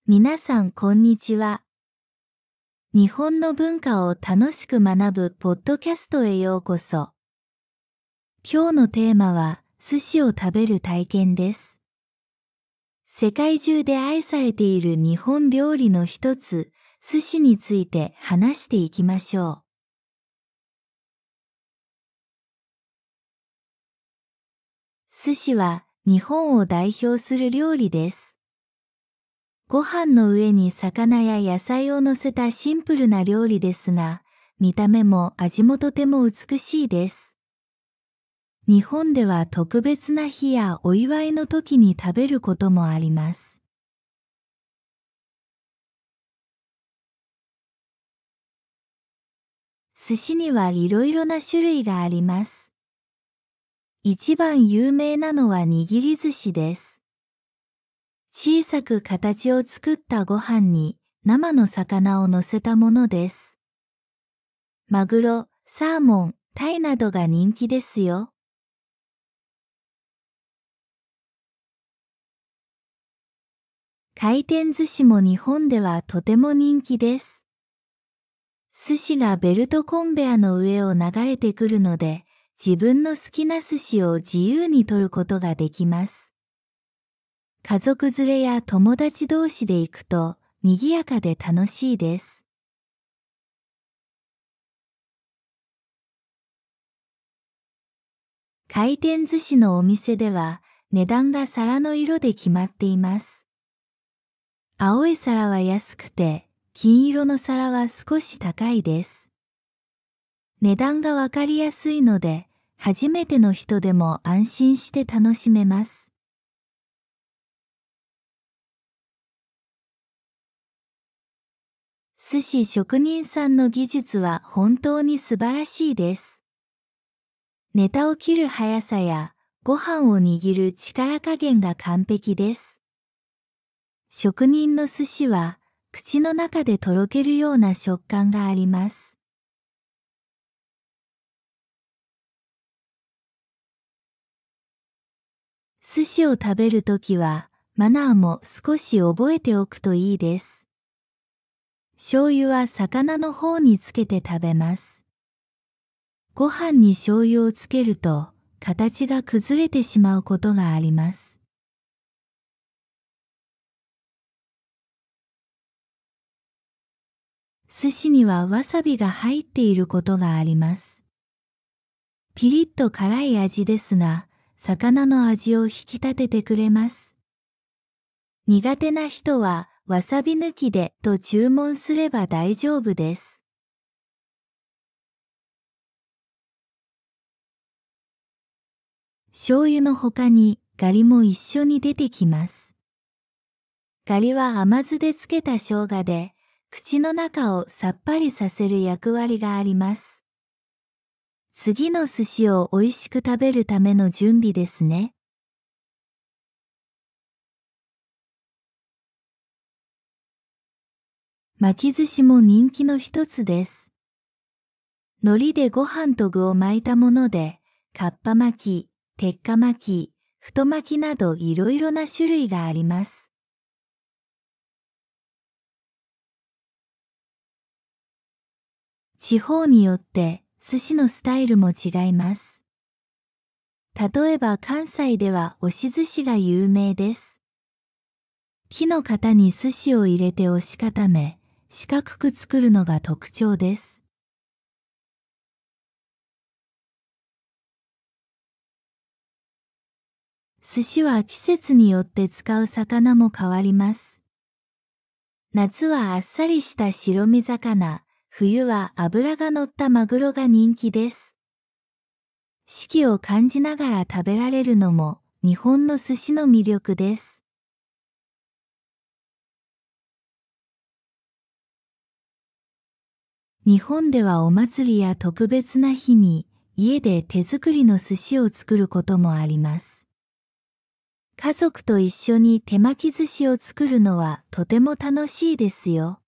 皆さんこんにちは。日本の文化を楽しく学ぶポッドキャストへようこそ。今日のテーマは寿司を食べる体験です。世界中で愛されている日本料理の一つ、寿司について話していきましょう。寿司は日本を代表する料理です。ご飯の上に魚や野菜を乗せたシンプルな料理ですが、見た目も味もとても美しいです。日本では特別な日やお祝いの時に食べることもあります。寿司にはいろいろな種類があります。一番有名なのは握り寿司です。小さく形を作ったご飯に生の魚を乗せたものです。マグロ、サーモン、タイなどが人気ですよ。回転寿司も日本ではとても人気です。寿司がベルトコンベアの上を流れてくるので、自分の好きな寿司を自由に取ることができます。家族連れや友達同士で行くと賑やかで楽しいです。回転寿司のお店では値段が皿の色で決まっています。青い皿は安くて、金色の皿は少し高いです。値段がわかりやすいので、初めての人でも安心して楽しめます。寿司職人さんの技術は本当に素晴らしいです。ネタを切る速さやご飯を握る力加減が完璧です。職人の寿司は口の中でとろけるような食感があります。寿司を食べるときはマナーも少し覚えておくといいです。醤油は魚の方につけて食べます。ご飯に醤油をつけると形が崩れてしまうことがあります。寿司にはわさびが入っていることがあります。ピリッと辛い味ですが、魚の味を引き立ててくれます。苦手な人はわさび抜きでと注文すれば大丈夫です。醤油の他にガリも一緒に出てきます。ガリは甘酢で漬けた生姜で、口の中をさっぱりさせる役割があります。次の寿司を美味しく食べるための準備ですね。巻き寿司も人気の一つです。海苔でご飯と具を巻いたもので、かっぱ巻き、鉄火巻き、太巻きなどいろいろな種類があります。地方によって寿司のスタイルも違います。例えば関西では押し寿司が有名です。木の型に寿司を入れて押し固め、四角く作るのが特徴です。寿司は季節によって使う魚も変わります。夏はあっさりした白身魚、冬は脂が乗ったマグロが人気です。四季を感じながら食べられるのも日本の寿司の魅力です。日本ではお祭りや特別な日に家で手作りの寿司を作ることもあります。家族と一緒に手巻き寿司を作るのはとても楽しいですよ。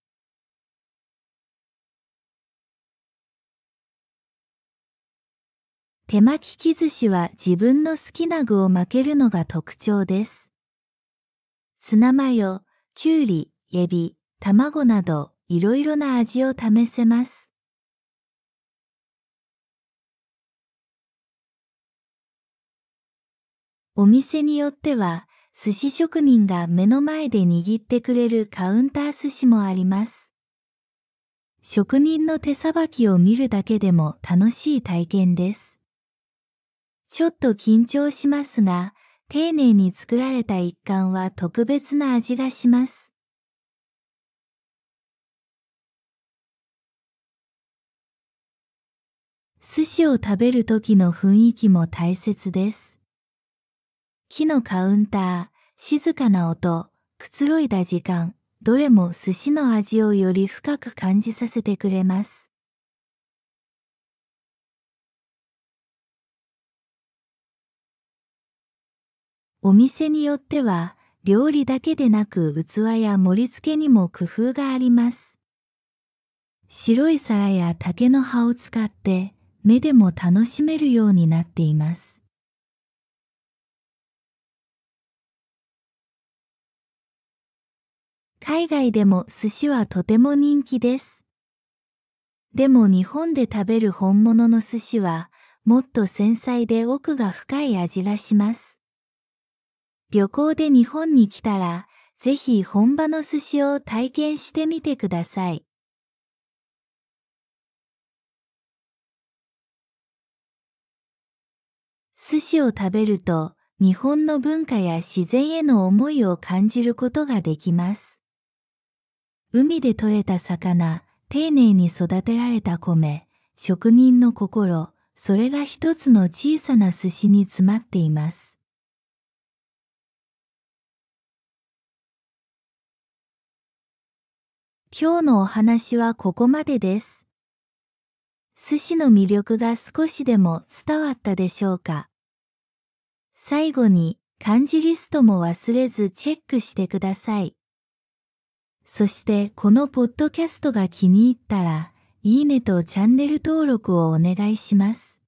手巻きき寿司は自分の好きな具を巻けるのが特徴です。ツナマヨ、きゅうり、エビ、卵など、いろいろな味を試せます。お店によっては、寿司職人が目の前で握ってくれるカウンター寿司もあります。職人の手さばきを見るだけでも楽しい体験です。ちょっと緊張しますが、丁寧に作られた一貫は特別な味がします。寿司を食べる時の雰囲気も大切です。木のカウンター、静かな音、くつろいだ時間、どれも寿司の味をより深く感じさせてくれます。お店によっては、料理だけでなく器や盛り付けにも工夫があります。白い皿や竹の葉を使って目でも楽しめるようになっています。海外でも寿司はとても人気です。でも日本で食べる本物の寿司はもっと繊細で奥が深い味がします。旅行で日本に来たら、ぜひ本場の寿司を体験してみてください。寿司を食べると、日本の文化や自然への思いを感じることができます。海で採れた魚、丁寧に育てられた米、職人の心、それが一つの小さな寿司に詰まっています。今日のお話はここまでです。寿司の魅力が少しでも伝わったでしょうか。最後に漢字リストも忘れずチェックしてください。そしてこのポッドキャストが気に入ったら、いいねとチャンネル登録をお願いします。